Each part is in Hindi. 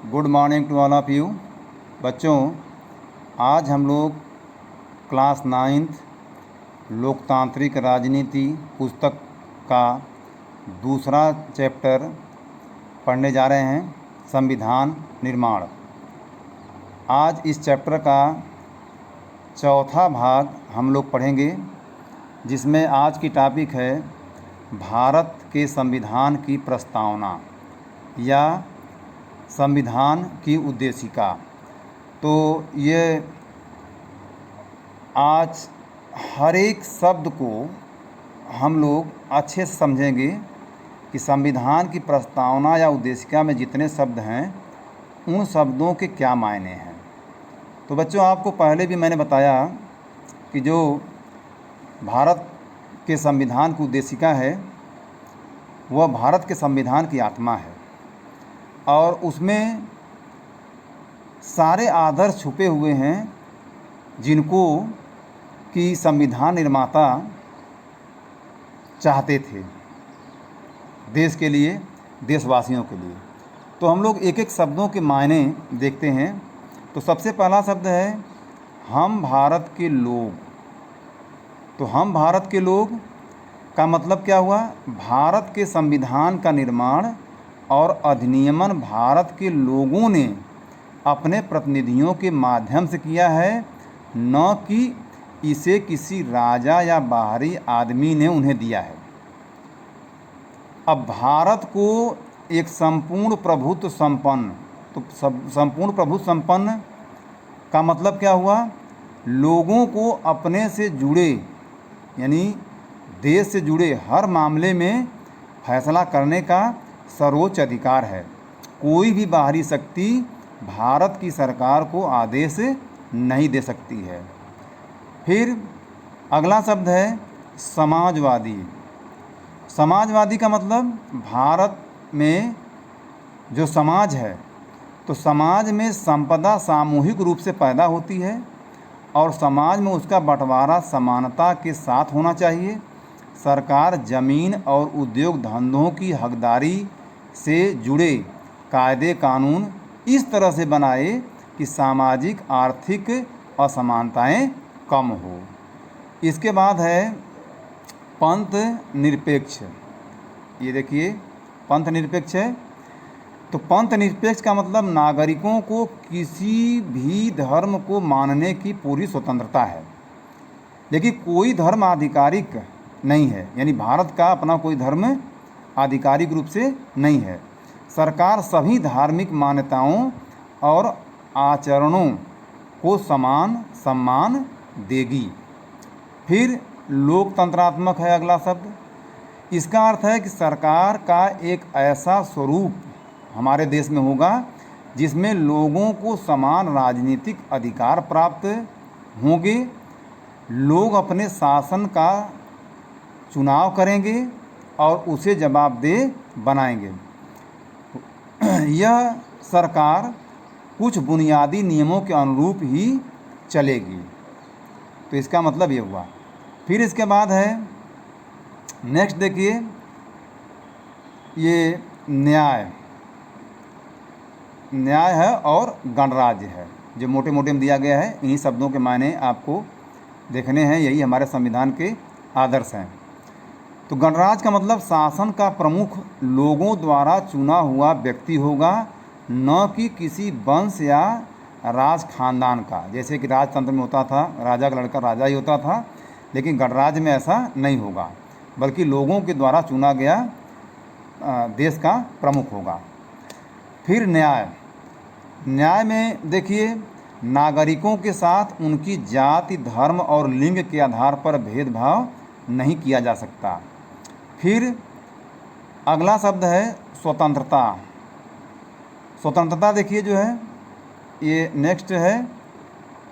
Good morning to all of you. बच्चों, आज हम लोग क्लास 9th लोकतांत्रिक राजनीति पुस्तक का दूसरा चैप्टर पढ़ने जा रहे हैं, संविधान निर्माण। आज इस चैप्टर का चौथा भाग हम लोग पढ़ेंगे, जिसमें आज की टॉपिक है भारत के संविधान की प्रस्तावना या संविधान की उद्देशिका। तो ये आज हर एक शब्द को हम लोग अच्छे से समझेंगे कि संविधान की प्रस्तावना या उद्देशिका में जितने शब्द हैं उन शब्दों के क्या मायने हैं। तो बच्चों, आपको पहले भी मैंने बताया कि जो भारत के संविधान की उद्देशिका है वह भारत के संविधान की आत्मा है और उसमें सारे आदर्श छुपे हुए हैं जिनको कि संविधान निर्माता चाहते थे देश के लिए, देशवासियों के लिए। तो हम लोग एक एक शब्दों के मायने देखते हैं। तो सबसे पहला शब्द है हम भारत के लोग। तो हम भारत के लोग का मतलब क्या हुआ? भारत के संविधान का निर्माण और अधिनियमन भारत के लोगों ने अपने प्रतिनिधियों के माध्यम से किया है, न कि इसे किसी राजा या बाहरी आदमी ने उन्हें दिया है। अब भारत को एक संपूर्ण प्रभुत्व संपन्न, तो संपूर्ण प्रभुत्व संपन्न का मतलब क्या हुआ? लोगों को अपने से जुड़े यानी देश से जुड़े हर मामले में फैसला करने का सर्वोच्च अधिकार है। कोई भी बाहरी शक्ति भारत की सरकार को आदेश नहीं दे सकती है। फिर अगला शब्द है समाजवादी। समाजवादी का मतलब भारत में जो समाज है, तो समाज में संपदा सामूहिक रूप से पैदा होती है और समाज में उसका बंटवारा समानता के साथ होना चाहिए। सरकार जमीन और उद्योग धंधों की हकदारी से जुड़े कायदे कानून इस तरह से बनाए कि सामाजिक आर्थिक असमानताएं कम हो। इसके बाद है पंथ निरपेक्ष। ये देखिए, पंथ निरपेक्ष है। तो पंथ निरपेक्ष का मतलब नागरिकों को किसी भी धर्म को मानने की पूरी स्वतंत्रता है, लेकिन कोई धर्म आधिकारिक नहीं है, यानी भारत का अपना कोई धर्म आधिकारिक रूप से नहीं है। सरकार सभी धार्मिक मान्यताओं और आचरणों को समान सम्मान देगी। फिर लोकतंत्रात्मक है अगला शब्द। इसका अर्थ है कि सरकार का एक ऐसा स्वरूप हमारे देश में होगा जिसमें लोगों को समान राजनीतिक अधिकार प्राप्त होंगे। लोग अपने शासन का चुनाव करेंगे और उसे जवाबदेह बनाएंगे। यह सरकार कुछ बुनियादी नियमों के अनुरूप ही चलेगी। तो इसका मतलब ये हुआ। फिर इसके बाद है नेक्स्ट, देखिए ये न्याय है और गणराज्य है, जो मोटे मोटे में दिया गया है। इन्हीं शब्दों के मायने आपको देखने हैं, यही हमारे संविधान के आदर्श हैं। तो गणराज्य का मतलब शासन का प्रमुख लोगों द्वारा चुना हुआ व्यक्ति होगा, न कि किसी वंश या राज खानदान का। जैसे कि राजतंत्र में होता था, राजा का लड़का राजा ही होता था, लेकिन गणराज्य में ऐसा नहीं होगा, बल्कि लोगों के द्वारा चुना गया देश का प्रमुख होगा। फिर न्याय में देखिए, नागरिकों के साथ उनकी जाति, धर्म और लिंग के आधार पर भेदभाव नहीं किया जा सकता। फिर अगला शब्द है स्वतंत्रता। स्वतंत्रता देखिए जो है, ये नेक्स्ट है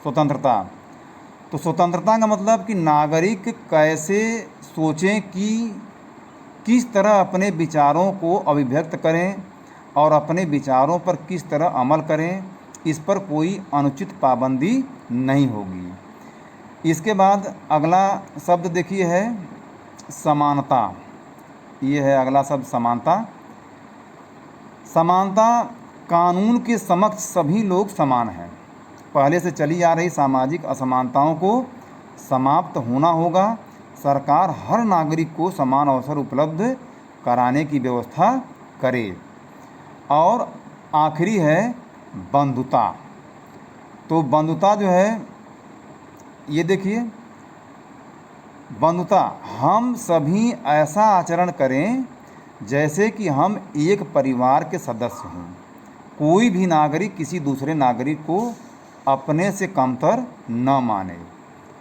स्वतंत्रता। तो स्वतंत्रता का मतलब कि नागरिक कैसे सोचें कि किस तरह अपने विचारों को अभिव्यक्त करें और अपने विचारों पर किस तरह अमल करें, इस पर कोई अनुचित पाबंदी नहीं होगी। इसके बाद अगला शब्द देखिए है समानता। ये है अगला शब्द समानता। समानता कानून के समक्ष सभी लोग समान हैं। पहले से चली आ रही सामाजिक असमानताओं को समाप्त होना होगा। सरकार हर नागरिक को समान अवसर उपलब्ध कराने की व्यवस्था करे। और आखिरी है बंधुता। तो बंधुता जो है, ये देखिए, बंधुता, हम सभी ऐसा आचरण करें जैसे कि हम एक परिवार के सदस्य हों। कोई भी नागरिक किसी दूसरे नागरिक को अपने से कमतर न माने।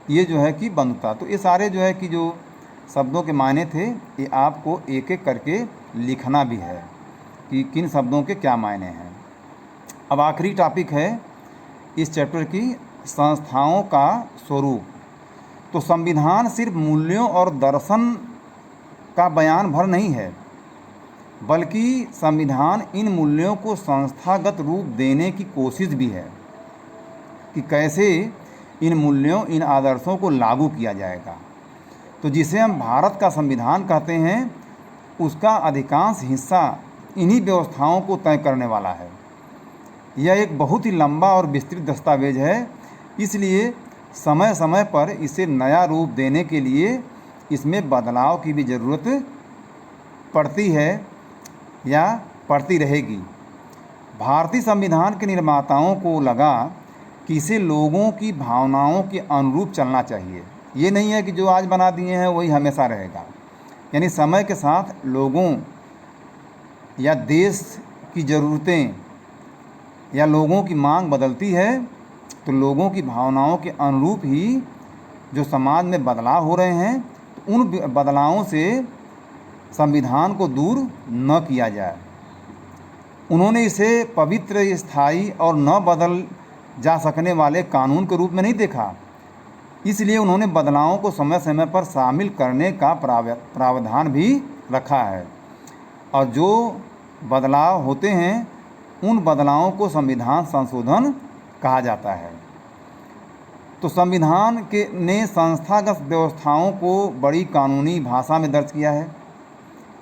ये जो है कि बंधुता। तो ये सारे जो है कि जो शब्दों के मायने थे, ये आपको एक एक करके लिखना भी है कि किन शब्दों के क्या मायने हैं। अब आखिरी टॉपिक है इस चैप्टर की, संस्थाओं का स्वरूप। तो संविधान सिर्फ मूल्यों और दर्शन का बयान भर नहीं है, बल्कि संविधान इन मूल्यों को संस्थागत रूप देने की कोशिश भी है कि कैसे इन मूल्यों, इन आदर्शों को लागू किया जाएगा। तो जिसे हम भारत का संविधान कहते हैं, उसका अधिकांश हिस्सा इन्हीं व्यवस्थाओं को तय करने वाला है। यह एक बहुत ही लंबा और विस्तृत दस्तावेज है, इसलिए समय समय पर इसे नया रूप देने के लिए इसमें बदलाव की भी ज़रूरत पड़ती है या पड़ती रहेगी। भारतीय संविधान के निर्माताओं को लगा कि इसे लोगों की भावनाओं के अनुरूप चलना चाहिए। ये नहीं है कि जो आज बना दिए हैं वही हमेशा रहेगा। यानी समय के साथ लोगों या देश की ज़रूरतें या लोगों की मांग बदलती है, तो लोगों की भावनाओं के अनुरूप ही जो समाज में बदलाव हो रहे हैं, तो उन बदलावों से संविधान को दूर न किया जाए। उन्होंने इसे पवित्र, स्थायी और न बदल जा सकने वाले कानून के रूप में नहीं देखा। इसलिए उन्होंने बदलावों को समय समय पर शामिल करने का प्रावधान भी रखा है। और जो बदलाव होते हैं, उन बदलावों को संविधान संशोधन कहा जाता है। तो संविधान के ने संस्थागत व्यवस्थाओं को बड़ी कानूनी भाषा में दर्ज किया है।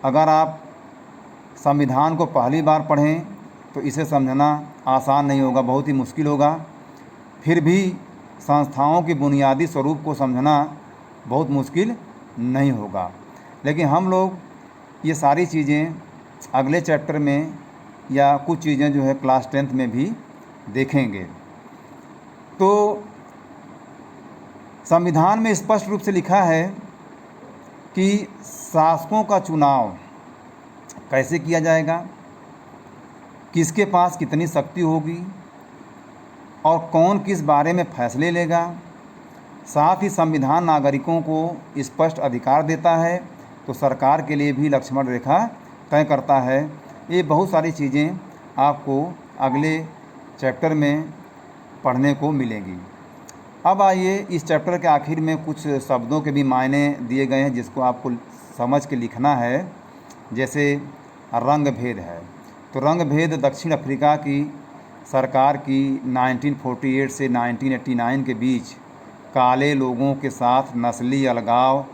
अगर आप संविधान को पहली बार पढ़ें तो इसे समझना आसान नहीं होगा, बहुत ही मुश्किल होगा। फिर भी संस्थाओं के बुनियादी स्वरूप को समझना बहुत मुश्किल नहीं होगा। लेकिन हम लोग ये सारी चीज़ें अगले चैप्टर में या कुछ चीज़ें जो है क्लास 10th में भी देखेंगे। तो संविधान में स्पष्ट रूप से लिखा है कि शासकों का चुनाव कैसे किया जाएगा, किसके पास कितनी शक्ति होगी और कौन किस बारे में फैसले लेगा। साथ ही संविधान नागरिकों को स्पष्ट अधिकार देता है, तो सरकार के लिए भी लक्ष्मण रेखा तय करता है। ये बहुत सारी चीज़ें आपको अगले चैप्टर में पढ़ने को मिलेंगी। अब आइए, इस चैप्टर के आखिर में कुछ शब्दों के भी मायने दिए गए हैं जिसको आपको समझ के लिखना है। जैसे रंग भेद है, तो रंग भेद दक्षिण अफ्रीका की सरकार की 1948 से 1989 के बीच काले लोगों के साथ नस्ली अलगाव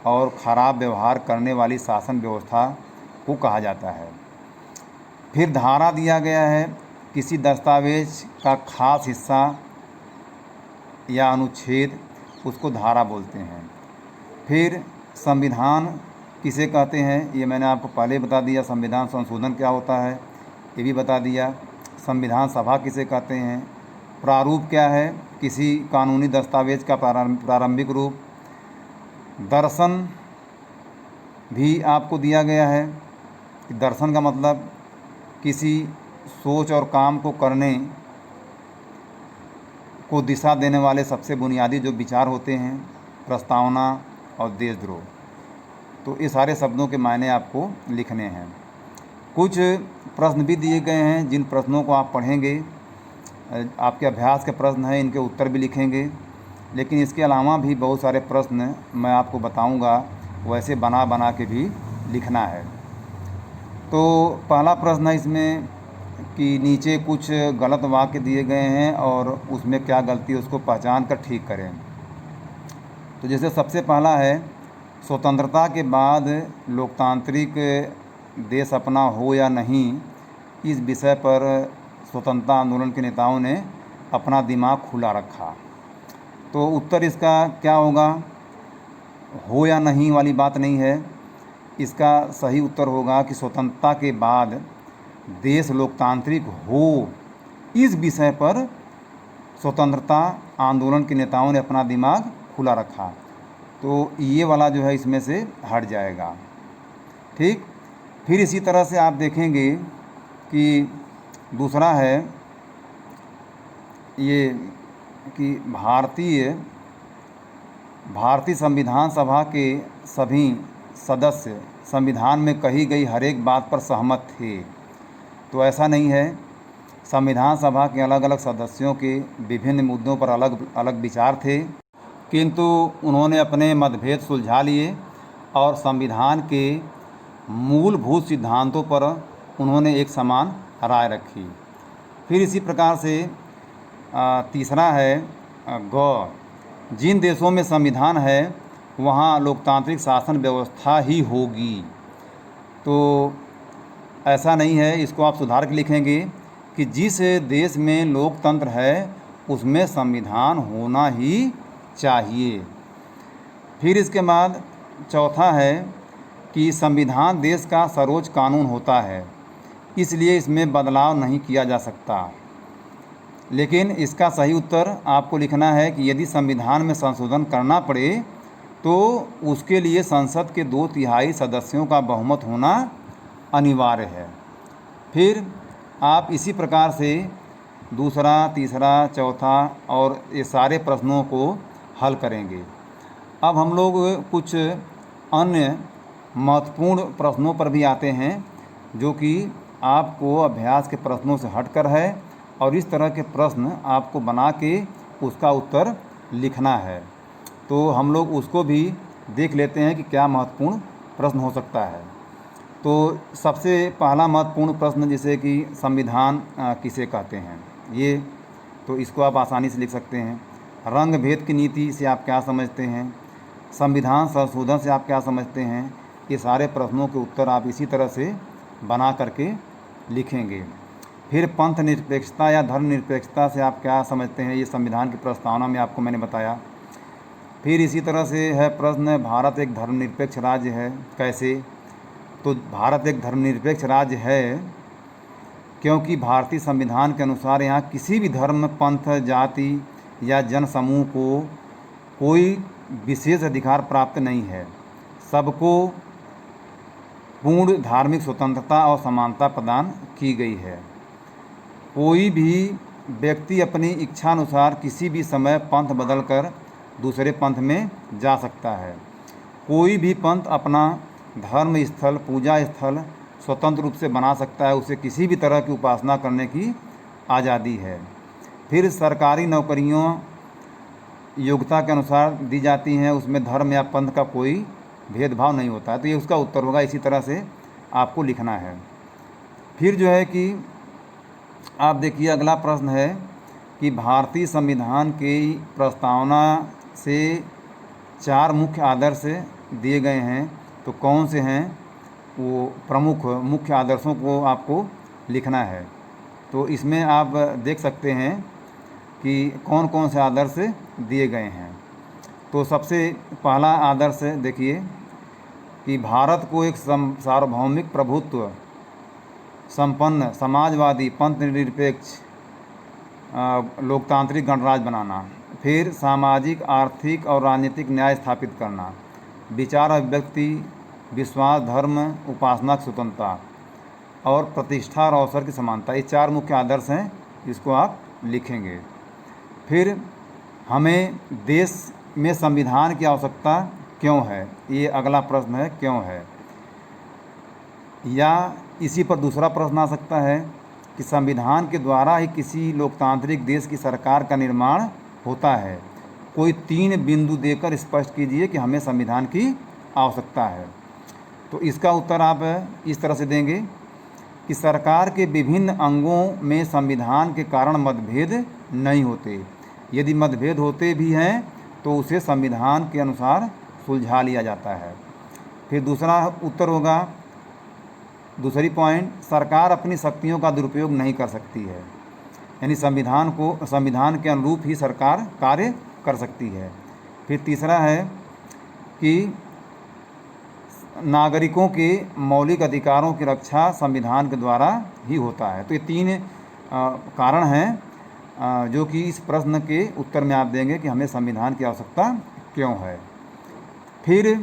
और ख़राब व्यवहार करने वाली शासन व्यवस्था को कहा जाता है। फिर धारा दिया गया है, किसी दस्तावेज का खास हिस्सा या अनुच्छेद, उसको धारा बोलते हैं। फिर संविधान किसे कहते हैं, ये मैंने आपको पहले बता दिया। संविधान संशोधन क्या होता है ये भी बता दिया। संविधान सभा किसे कहते हैं। प्रारूप क्या है, किसी कानूनी दस्तावेज का प्रारंभिक रूप। दर्शन भी आपको दिया गया है कि दर्शन का मतलब किसी सोच और काम को करने को दिशा देने वाले सबसे बुनियादी जो विचार होते हैं, प्रस्तावना और देशद्रोह। तो ये सारे शब्दों के मायने आपको लिखने हैं। कुछ प्रश्न भी दिए गए हैं, जिन प्रश्नों को आप पढ़ेंगे, आपके अभ्यास के प्रश्न हैं, इनके उत्तर भी लिखेंगे। लेकिन इसके अलावा भी बहुत सारे प्रश्न मैं आपको बताऊंगा, वैसे बना बना के भी लिखना है। तो पहला प्रश्न है इसमें कि नीचे कुछ गलत वाक्य दिए गए हैं और उसमें क्या गलती है उसको पहचान कर ठीक करें। तो जैसे सबसे पहला है, स्वतंत्रता के बाद लोकतांत्रिक देश अपना हो या नहीं, इस विषय पर स्वतंत्रता आंदोलन के नेताओं ने अपना दिमाग खुला रखा। तो उत्तर इसका क्या होगा? हो या नहीं वाली बात नहीं है। इसका सही उत्तर होगा कि स्वतंत्रता के बाद देश लोकतांत्रिक हो, इस विषय पर स्वतंत्रता आंदोलन के नेताओं ने अपना दिमाग खुला रखा। तो ये वाला जो है इसमें से हट जाएगा। ठीक, फिर इसी तरह से आप देखेंगे कि दूसरा है ये कि भारतीय संविधान सभा के सभी सदस्य संविधान में कही गई हर एक बात पर सहमत थे। तो ऐसा नहीं है। संविधान सभा के अलग अलग सदस्यों के विभिन्न मुद्दों पर अलग अलग विचार थे, किंतु उन्होंने अपने मतभेद सुलझा लिए और संविधान के मूलभूत सिद्धांतों पर उन्होंने एक समान राय रखी। फिर इसी प्रकार से तीसरा है ग, जिन देशों में संविधान है वहाँ लोकतांत्रिक शासन व्यवस्था ही होगी। तो ऐसा नहीं है, इसको आप सुधार के लिखेंगे कि जिस देश में लोकतंत्र है उसमें संविधान होना ही चाहिए। फिर इसके बाद चौथा है कि संविधान देश का सर्वोच्च कानून होता है, इसलिए इसमें बदलाव नहीं किया जा सकता। लेकिन इसका सही उत्तर आपको लिखना है कि यदि संविधान में संशोधन करना पड़े तो उसके लिए संसद के 2/3 सदस्यों का बहुमत होना अनिवार्य है। फिर आप इसी प्रकार से दूसरा, तीसरा, चौथा और ये सारे प्रश्नों को हल करेंगे। अब हम लोग कुछ अन्य महत्वपूर्ण प्रश्नों पर भी आते हैं जो कि आपको अभ्यास के प्रश्नों से हटकर है, और इस तरह के प्रश्न आपको बना के उसका उत्तर लिखना है। तो हम लोग उसको भी देख लेते हैं कि क्या महत्वपूर्ण प्रश्न हो सकता है। तो सबसे पहला महत्वपूर्ण प्रश्न जैसे कि संविधान किसे कहते हैं, ये तो इसको आप आसानी से लिख सकते हैं। रंग भेद की नीति से आप क्या समझते हैं, संविधान संशोधन से आप क्या समझते हैं, ये सारे प्रश्नों के उत्तर आप इसी तरह से बना करके लिखेंगे। फिर पंथ निरपेक्षता या धर्म निरपेक्षता से आप क्या समझते हैं, ये संविधान की प्रस्तावना में आपको मैंने बताया। फिर इसी तरह से है प्रश्न, भारत एक धर्मनिरपेक्ष राज्य है, कैसे? तो भारत एक धर्मनिरपेक्ष राज्य है क्योंकि भारतीय संविधान के अनुसार यहाँ किसी भी धर्म, पंथ, जाति या जन समूह को कोई विशेष अधिकार प्राप्त नहीं है। सबको पूर्ण धार्मिक स्वतंत्रता और समानता प्रदान की गई है। कोई भी व्यक्ति अपनी इच्छानुसार किसी भी समय पंथ बदलकर दूसरे पंथ में जा सकता है। कोई भी पंथ अपना धर्म स्थल, पूजा स्थल स्वतंत्र रूप से बना सकता है, उसे किसी भी तरह की उपासना करने की आज़ादी है। फिर सरकारी नौकरियों योग्यता के अनुसार दी जाती हैं, उसमें धर्म या पंथ का कोई भेदभाव नहीं होता है। तो ये उसका उत्तर होगा। इसी तरह से आपको लिखना है। फिर जो है कि आप देखिए अगला प्रश्न है कि भारतीय संविधान की प्रस्तावना से 4 मुख्य आदर्श दिए गए हैं, तो कौन से हैं वो प्रमुख मुख्य आदर्शों को आपको लिखना है। तो इसमें आप देख सकते हैं कि कौन कौन से आदर्श दिए गए हैं। तो सबसे पहला आदर्श देखिए कि भारत को एक सार्वभौमिक प्रभुत्व संपन्न समाजवादी पंथ निरपेक्ष लोकतांत्रिक गणराज्य बनाना। फिर सामाजिक, आर्थिक और राजनीतिक न्याय स्थापित करना। विचार अभिव्यक्ति, विश्वास, धर्म, उपासना की स्वतंत्रता और प्रतिष्ठा और अवसर की समानता, ये 4 मुख्य आदर्श हैं, इसको आप लिखेंगे। फिर हमें देश में संविधान की आवश्यकता क्यों है, ये अगला प्रश्न है, क्यों है। या इसी पर दूसरा प्रश्न आ सकता है कि संविधान के द्वारा ही किसी लोकतांत्रिक देश की सरकार का निर्माण होता है। कोई 3 बिंदु देकर स्पष्ट कीजिए कि हमें संविधान की आवश्यकता है। तो इसका उत्तर आप इस तरह से देंगे कि सरकार के विभिन्न अंगों में संविधान के कारण मतभेद नहीं होते। यदि मतभेद होते भी हैं तो उसे संविधान के अनुसार सुलझा लिया जाता है। फिर दूसरा उत्तर होगा, दूसरी पॉइंट, सरकार अपनी शक्तियों का दुरुपयोग नहीं कर सकती है। यानी संविधान के अनुरूप ही सरकार कार्य कर सकती है। फिर तीसरा है कि नागरिकों के मौलिक अधिकारों की रक्षा संविधान के द्वारा ही होता है। तो ये 3 कारण हैं जो कि इस प्रश्न के उत्तर में आप देंगे कि हमें संविधान की आवश्यकता क्यों है। फिर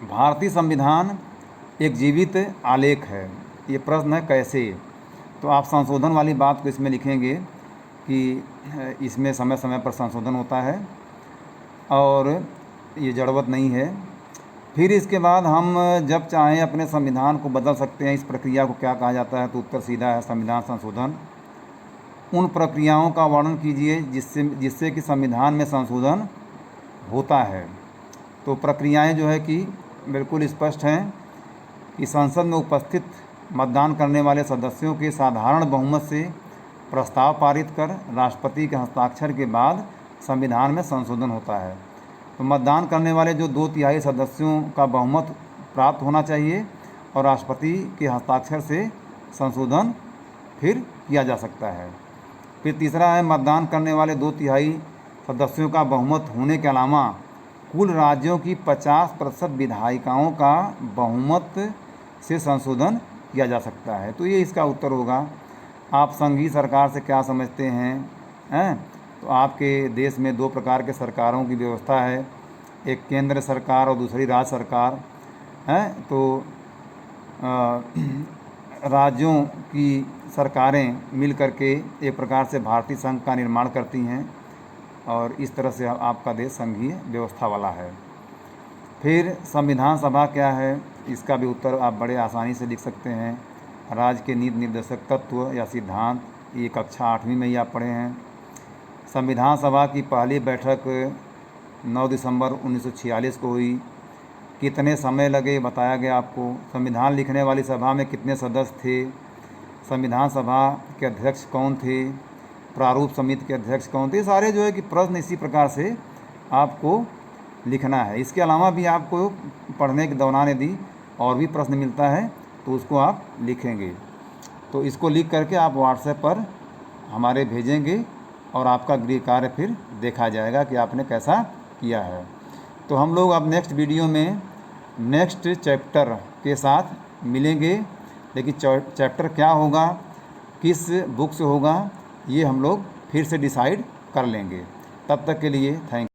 भारतीय संविधान एक जीवित आलेख है। ये प्रश्न है कैसे, तो आप संशोधन वाली बात को इसमें लिखेंगे कि इसमें समय समय पर संशोधन होता है और ये जड़वत नहीं है। फिर इसके बाद हम जब चाहें अपने संविधान को बदल सकते हैं। इस प्रक्रिया को क्या कहा जाता है, तो उत्तर सीधा है संविधान संशोधन। उन प्रक्रियाओं का वर्णन कीजिए जिससे कि संविधान में संशोधन होता है। तो प्रक्रियाएं जो है कि बिल्कुल स्पष्ट हैं कि संसद में उपस्थित मतदान करने वाले सदस्यों के साधारण बहुमत से प्रस्ताव पारित कर राष्ट्रपति के हस्ताक्षर के बाद संविधान में संशोधन होता है। तो मतदान करने वाले जो 2/3 सदस्यों का बहुमत प्राप्त होना चाहिए और राष्ट्रपति के हस्ताक्षर से संशोधन फिर किया जा सकता है। फिर तीसरा है मतदान करने वाले 2/3 सदस्यों का बहुमत होने के अलावा कुल राज्यों की 50% विधायिकाओं का बहुमत से संशोधन किया जा सकता है। तो ये इसका उत्तर होगा। आप संघीय सरकार से क्या समझते हैं? तो आपके देश में 2 प्रकार के सरकारों की व्यवस्था है, एक केंद्र सरकार और दूसरी राज्य सरकार है। तो राज्यों की सरकारें मिल करके एक प्रकार से भारतीय संघ का निर्माण करती हैं और इस तरह से आपका देश संघीय व्यवस्था वाला है। फिर संविधान सभा क्या है, इसका भी उत्तर आप बड़े आसानी से लिख सकते हैं। राज्य के नीति निर्देशक तत्व या सिद्धांत, ये कक्षा 8वीं में ही आप पढ़े हैं। संविधान सभा की पहली बैठक 9 दिसंबर 1946 को हुई। कितने समय लगे बताया गया आपको। संविधान लिखने वाली सभा में कितने सदस्य थे, संविधान सभा के अध्यक्ष कौन थे, प्रारूप समिति के अध्यक्ष कौन थे, सारे जो है कि प्रश्न इसी प्रकार से आपको लिखना है। इसके अलावा भी आपको पढ़ने के दौरान यदि और भी प्रश्न मिलता है तो उसको आप लिखेंगे। तो इसको लिख करके आप व्हाट्सएप पर हमारे भेजेंगे और आपका गृह कार्य फिर देखा जाएगा कि आपने कैसा किया है। तो हम लोग अब नेक्स्ट वीडियो में नेक्स्ट चैप्टर के साथ मिलेंगे, लेकिन चैप्टर क्या होगा, किस बुक से होगा, ये हम लोग फिर से डिसाइड कर लेंगे। तब तक के लिए थैंक यू।